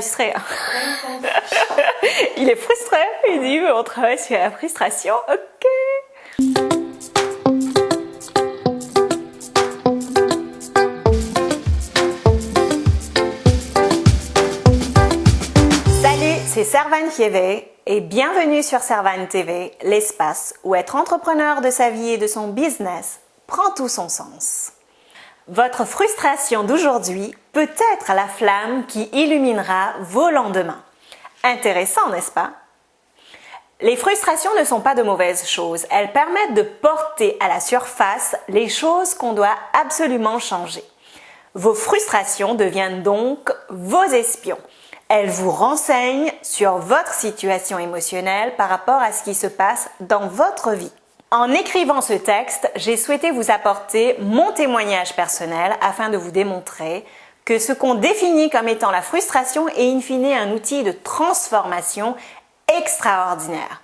frustré. Il est frustré, il dit on travaille sur la frustration, ok. Salut, c'est Servane Fievé et bienvenue sur Servane TV, l'espace où être entrepreneur de sa vie et de son business prend tout son sens. Votre frustration d'aujourd'hui peut être la flamme qui illuminera vos lendemains. Intéressant, n'est-ce pas? Les frustrations ne sont pas de mauvaises choses. Elles permettent de porter à la surface les choses qu'on doit absolument changer. Vos frustrations deviennent donc vos espions. Elles vous renseignent sur votre situation émotionnelle par rapport à ce qui se passe dans votre vie. En écrivant ce texte, j'ai souhaité vous apporter mon témoignage personnel afin de vous démontrer que ce qu'on définit comme étant la frustration est in fine un outil de transformation extraordinaire.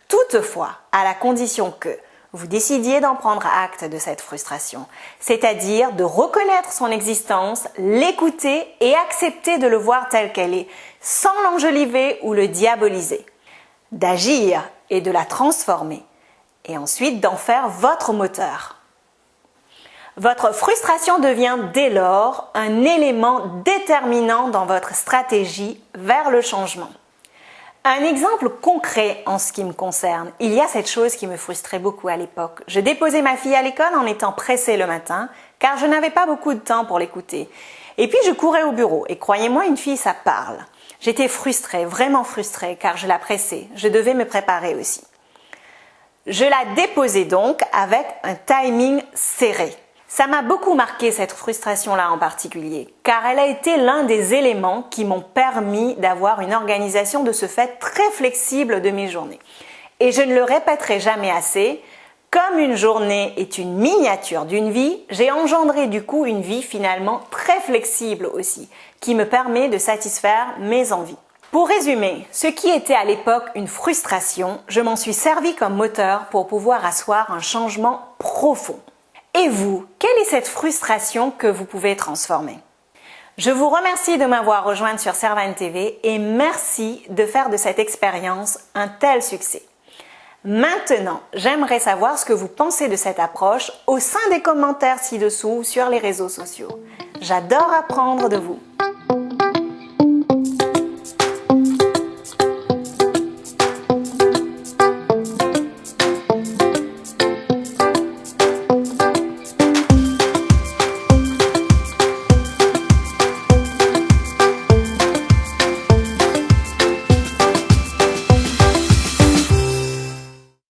Toutefois, à la condition que vous décidiez d'en prendre acte de cette frustration, c'est-à-dire de reconnaître son existence, l'écouter et accepter de le voir tel qu'elle est, sans l'enjoliver ou le diaboliser, d'agir et de la transformer, et ensuite d'en faire votre moteur. Votre frustration devient dès lors un élément déterminant dans votre stratégie vers le changement. Un exemple concret en ce qui me concerne, il y a cette chose qui me frustrait beaucoup à l'époque. Je déposais ma fille à l'école en étant pressée le matin, car je n'avais pas beaucoup de temps pour l'écouter. Et puis je courais au bureau, et croyez-moi, une fille, ça parle. J'étais frustrée, vraiment frustrée, car je la pressais. Je devais me préparer aussi. Je la déposais donc avec un timing serré. Ça m'a beaucoup marqué cette frustration-là en particulier, car elle a été l'un des éléments qui m'ont permis d'avoir une organisation de ce fait très flexible de mes journées. Et je ne le répéterai jamais assez, comme une journée est une miniature d'une vie, j'ai engendré du coup une vie finalement très flexible aussi, qui me permet de satisfaire mes envies. Pour résumer, ce qui était à l'époque une frustration, je m'en suis servi comme moteur pour pouvoir asseoir un changement profond. Et vous, quelle est cette frustration que vous pouvez transformer? Je vous remercie de m'avoir rejointe sur Servane TV et merci de faire de cette expérience un tel succès. Maintenant, j'aimerais savoir ce que vous pensez de cette approche au sein des commentaires ci-dessous ou sur les réseaux sociaux. J'adore apprendre de vous.